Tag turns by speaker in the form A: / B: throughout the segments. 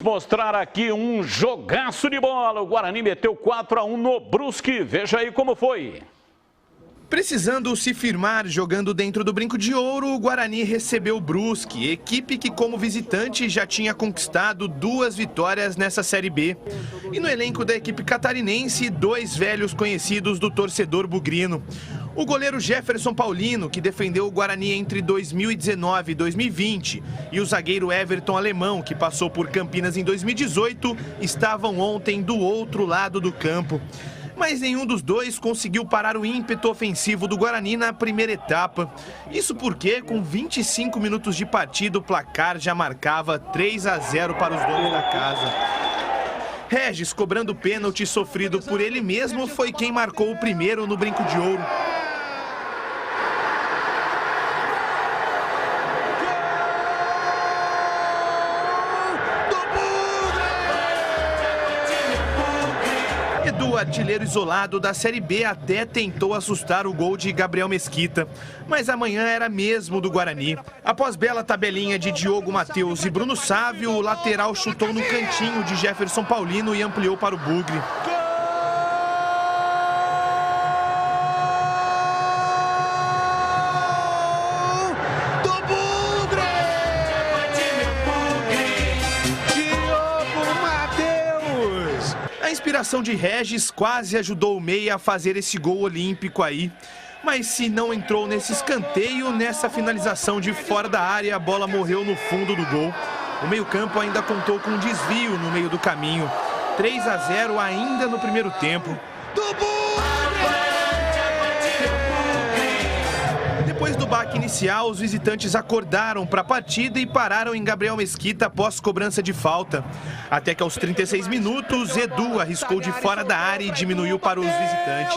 A: Mostrar aqui um jogaço de bola. O Guarani meteu 4-1 no Brusque. Veja aí como foi.
B: Precisando se firmar jogando dentro do Brinco de Ouro, o Guarani recebeu o Brusque, equipe que como visitante já tinha conquistado 2 vitórias nessa Série B. E no elenco da equipe catarinense, 2 velhos conhecidos do torcedor bugrino. O goleiro Jefferson Paulino, que defendeu o Guarani entre 2019 e 2020, e o zagueiro Everton Alemão, que passou por Campinas em 2018, estavam ontem do outro lado do campo. Mas nenhum dos dois conseguiu parar o ímpeto ofensivo do Guarani na primeira etapa. Isso porque, com 25 minutos de partida, o placar já marcava 3-0 para os donos da casa. Regis, cobrando pênalti sofrido por ele mesmo, foi quem marcou o primeiro no Brinco de Ouro. O artilheiro isolado da Série B até tentou assustar o gol de Gabriel Mesquita, mas amanhã era mesmo do Guarani. Após bela tabelinha de Diogo Matheus e Bruno Sávio, o lateral chutou no cantinho de Jefferson Paulino e ampliou para o Bugre. A inspiração de Regis quase ajudou o meia a fazer esse gol olímpico aí. Mas se não entrou nesse escanteio, nessa finalização de fora da área, a bola morreu no fundo do gol. O meio-campo ainda contou com um desvio no meio do caminho. 3-0 ainda no primeiro tempo. Depois do baque inicial, os visitantes acordaram para a partida e pararam em Gabriel Mesquita após cobrança de falta. Até que aos 36 minutos, Edu arriscou de fora da área e diminuiu para os visitantes.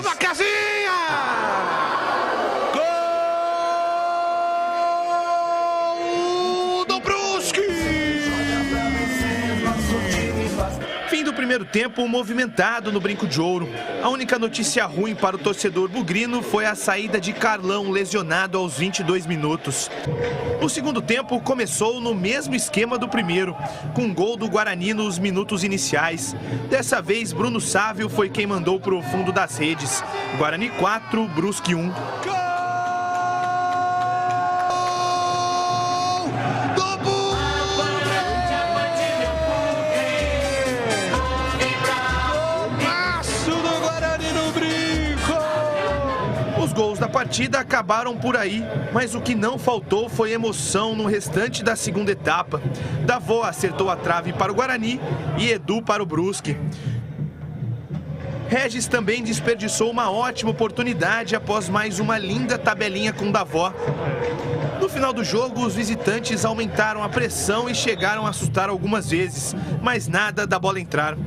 B: Gol do Brusque! Fim do primeiro tempo movimentado no Brinco de Ouro. A única notícia ruim para o torcedor bugrino foi a saída de Carlão, lesionado aos 22 minutos. O segundo tempo começou no mesmo esquema do primeiro, com um gol do Guarani nos minutos iniciais. Dessa vez, Bruno Sávio foi quem mandou para o fundo das redes. Guarani 4, Brusque 1. Os gols da partida acabaram por aí, mas o que não faltou foi emoção no restante da segunda etapa. Davó acertou a trave para o Guarani e Edu para o Brusque. Regis também desperdiçou uma ótima oportunidade após mais uma linda tabelinha com Davó. No final do jogo, os visitantes aumentaram a pressão e chegaram a assustar algumas vezes, mas nada da bola entrar.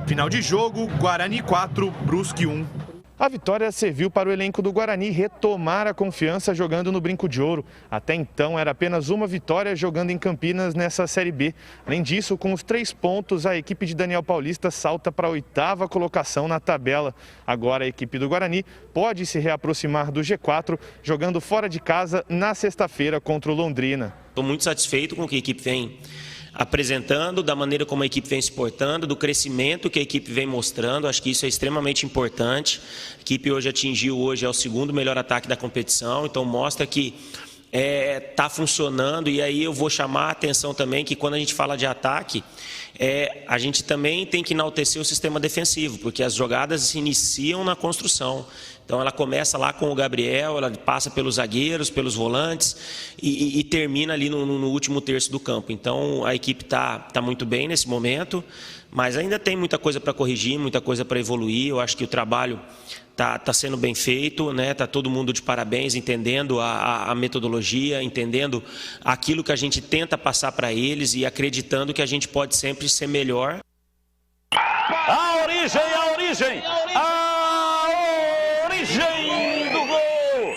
B: Final de jogo, Guarani 4, Brusque 1.
C: A vitória serviu para o elenco do Guarani retomar a confiança jogando no Brinco de Ouro. Até então era apenas uma vitória jogando em Campinas nessa Série B. Além disso, com os 3 pontos, a equipe de Daniel Paulista salta para a 8ª colocação na tabela. Agora a equipe do Guarani pode se reaproximar do G4, jogando fora de casa na sexta-feira contra o Londrina.
D: Estou muito satisfeito com o que a equipe vem apresentando, da maneira como a equipe vem se portando, do crescimento que a equipe vem mostrando. Acho que isso é extremamente importante. A equipe hoje atingiu, hoje é o 2º melhor ataque da competição, então mostra que está funcionando. E aí eu vou chamar a atenção também que quando a gente fala de ataque, a gente também tem que enaltecer o sistema defensivo, porque as jogadas se iniciam na construção. Então ela começa lá com o Gabriel, ela passa pelos zagueiros, pelos volantes e termina ali no último terço do campo. Então a equipe tá muito bem nesse momento, mas ainda tem muita coisa para corrigir, muita coisa para evoluir. Eu acho que o trabalho tá sendo bem feito, né? Tá todo mundo de parabéns, entendendo a metodologia, entendendo aquilo que a gente tenta passar para eles e acreditando que a gente pode sempre ser melhor.
A: A origem do gol!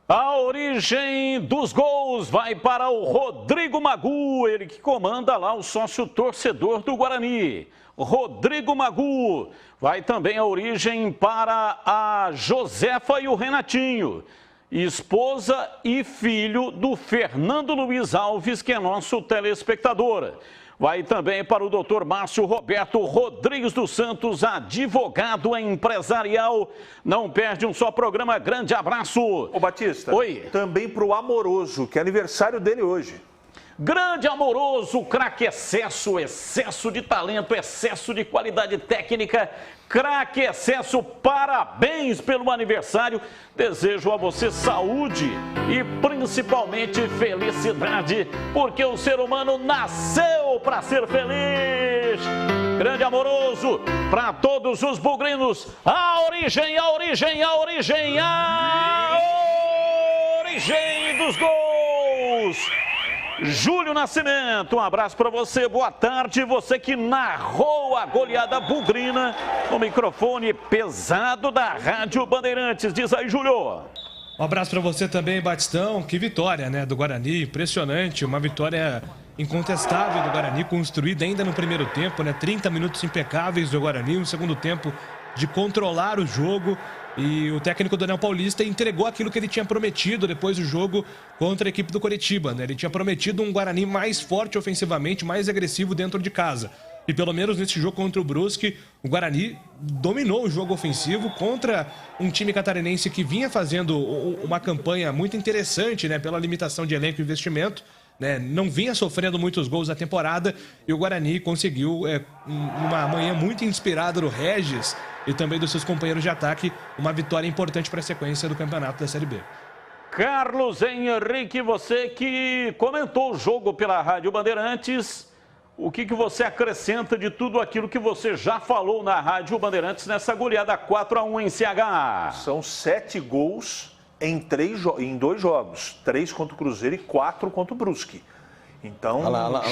A: A origem dos gols vai para o Rodrigo Magu, ele que comanda lá o sócio torcedor do Guarani. Rodrigo Magu. Vai também a origem para a Josefa e o Renatinho, esposa e filho do Fernando Luiz Alves, que é nosso telespectador. Vai também para o doutor Márcio Roberto Rodrigues dos Santos, advogado empresarial. Não perde um só programa. Grande abraço.
E: Ô Batista,
A: oi.
E: Também para o Amoroso, que é aniversário dele hoje.
A: Grande Amoroso, craque excesso de talento, excesso de qualidade técnica. Craque excesso, parabéns pelo aniversário. Desejo a você saúde e principalmente felicidade, porque o ser humano nasceu para ser feliz. Grande Amoroso, para todos os bugrinos, a origem dos gols. Júlio Nascimento, um abraço para você, boa tarde. Você que narrou a goleada bugrina no microfone pesado da Rádio Bandeirantes. Diz aí, Júlio.
F: Um abraço para você também, Batistão. Que vitória, né, do Guarani, impressionante. Uma vitória incontestável do Guarani, construída ainda no primeiro tempo, né? 30 minutos impecáveis do Guarani, um segundo tempo de controlar o jogo. E o técnico Daniel Paulista entregou aquilo que ele tinha prometido depois do jogo contra a equipe do Coritiba, né? Ele tinha prometido um Guarani mais forte ofensivamente, mais agressivo dentro de casa. E pelo menos nesse jogo contra o Brusque, o Guarani dominou o jogo ofensivo contra um time catarinense que vinha fazendo uma campanha muito interessante, né? Pela limitação de elenco e investimento, né? Não vinha sofrendo muitos gols na temporada e o Guarani conseguiu, numa manhã muito inspirada do Regis e também dos seus companheiros de ataque, uma vitória importante para a sequência do campeonato da Série B.
A: Carlos Henrique, você que comentou o jogo pela Rádio Bandeirantes, o que você acrescenta de tudo aquilo que você já falou na Rádio Bandeirantes nessa goleada 4-1 em CH?
E: São 7 gols em 2 jogos, 3 contra o Cruzeiro e 4 contra o Brusque. Então,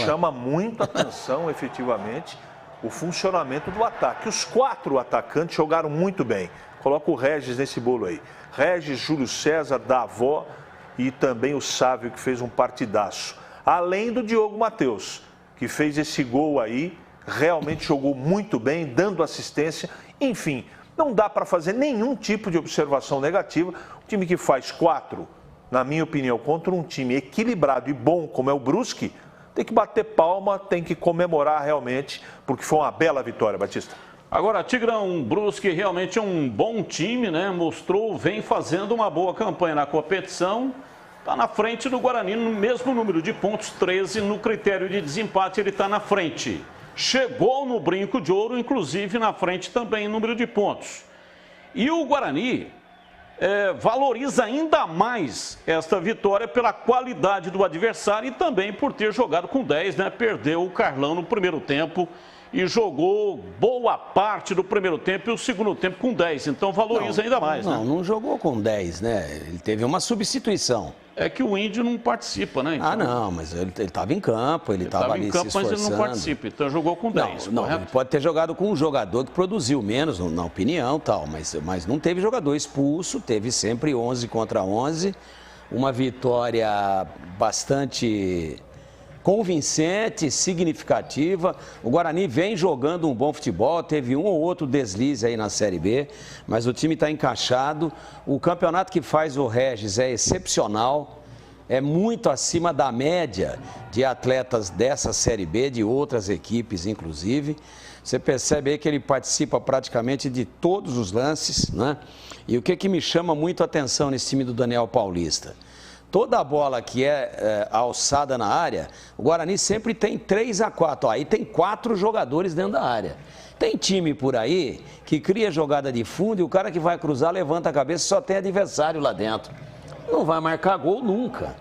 E: chama muito atenção, efetivamente, o funcionamento do ataque. Os 4 atacantes jogaram muito bem. Coloca o Regis nesse bolo aí. Regis, Júlio César, Davó e também o Sávio, que fez um partidaço. Além do Diogo Matheus, que fez esse gol aí, realmente jogou muito bem, dando assistência. Enfim, não dá para fazer nenhum tipo de observação negativa. O time que faz 4, na minha opinião, contra um time equilibrado e bom como é o Brusque, tem que bater palma, tem que comemorar realmente, porque foi uma bela vitória, Batista.
A: Agora, Tigrão, Brusque realmente é um bom time, né? Mostrou, vem fazendo uma boa campanha na competição. Está na frente do Guarani no mesmo número de pontos, 13. No critério de desempate, ele está na frente. Chegou no brinco de ouro, inclusive na frente também em número de pontos. E o Guarani valoriza ainda mais esta vitória pela qualidade do adversário e também por ter jogado com 10, né? Perdeu o Carlão no primeiro tempo e jogou boa parte do primeiro tempo e o segundo tempo com 10. Então valoriza ainda mais, né?
G: Não jogou com 10, né? Ele teve uma substituição.
A: É que o Índio não participa, né? Então,
G: não, mas ele estava em campo, ele estava ali se esforçando.
A: Mas ele não participa, então jogou com 10,
G: não, ele pode ter jogado com um jogador que produziu menos, na opinião, tal, mas não teve jogador expulso, teve sempre 11 contra 11, uma vitória bastante convincente, significativa. O Guarani vem jogando um bom futebol, teve um ou outro deslize aí na Série B, mas o time está encaixado. O campeonato que faz o Regis é excepcional, é muito acima da média de atletas dessa Série B, de outras equipes inclusive. Você percebe aí que ele participa praticamente de todos os lances, né? E o que me chama muito a atenção nesse time do Daniel Paulista? Toda a bola que é alçada na área, o Guarani sempre tem 3 a 4. Aí tem 4 jogadores dentro da área. Tem time por aí que cria jogada de fundo e o cara que vai cruzar levanta a cabeça e só tem adversário lá dentro. Não vai marcar gol nunca.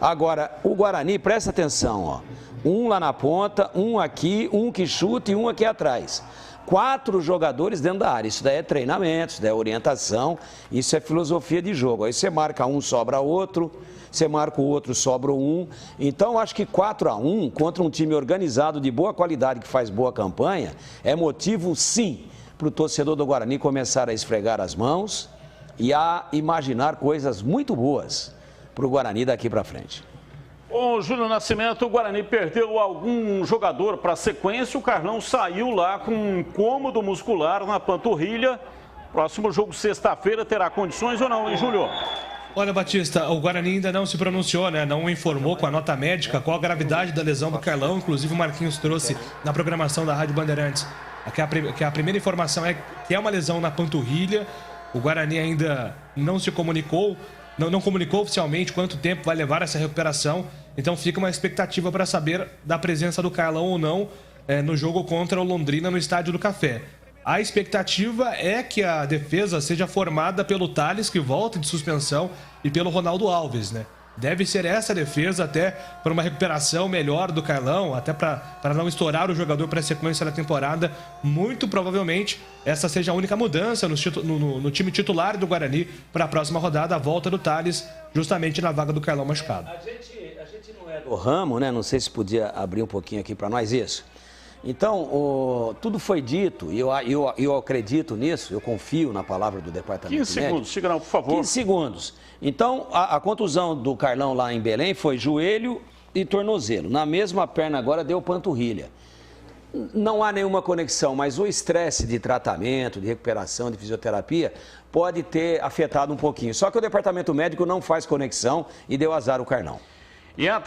G: Agora, o Guarani, presta atenção, ó. Um lá na ponta, um aqui, um que chuta e um aqui atrás. 4 jogadores dentro da área. Isso daí é treinamento, isso daí é orientação, isso é filosofia de jogo. Aí você marca um, sobra outro, você marca o outro, sobra um. Então, acho que 4-1 contra um time organizado de boa qualidade que faz boa campanha é motivo, sim, para o torcedor do Guarani começar a esfregar as mãos e a imaginar coisas muito boas para o Guarani daqui para frente.
A: O Júlio Nascimento, o Guarani perdeu algum jogador para a sequência, o Carlão saiu lá com um incômodo muscular na panturrilha. Próximo jogo, sexta-feira, terá condições ou não, hein, Júlio?
F: Olha, Batista, o Guarani ainda não se pronunciou, né? Não informou com a nota médica qual a gravidade da lesão do Carlão. Inclusive, o Marquinhos trouxe na programação da Rádio Bandeirantes que a primeira informação é que é uma lesão na panturrilha. O Guarani ainda não se comunicou, não comunicou oficialmente quanto tempo vai levar essa recuperação. Então, fica uma expectativa para saber da presença do Carlão ou não no jogo contra o Londrina no Estádio do Café. A expectativa é que a defesa seja formada pelo Thales, que volta de suspensão, e pelo Ronaldo Alves, né? Deve ser essa defesa até para uma recuperação melhor do Carlão, até para não estourar o jogador para a sequência da temporada. Muito provavelmente essa seja a única mudança no time titular do Guarani para a próxima rodada, a volta do Thales, justamente na vaga do Carlão machucado.
G: A gente não é do ramo, né? Não sei se podia abrir um pouquinho aqui para nós isso. Então, tudo foi dito, e eu acredito nisso, eu confio na palavra do departamento
A: 15 segundos,
G: médico.
A: Sigrão, por favor.
G: 15 segundos. Então, a contusão do Carlão lá em Belém foi joelho e tornozelo. Na mesma perna agora deu panturrilha. Não há nenhuma conexão, mas o estresse de tratamento, de recuperação, de fisioterapia, pode ter afetado um pouquinho. Só que o departamento médico não faz conexão e deu azar o Carlão.
A: E até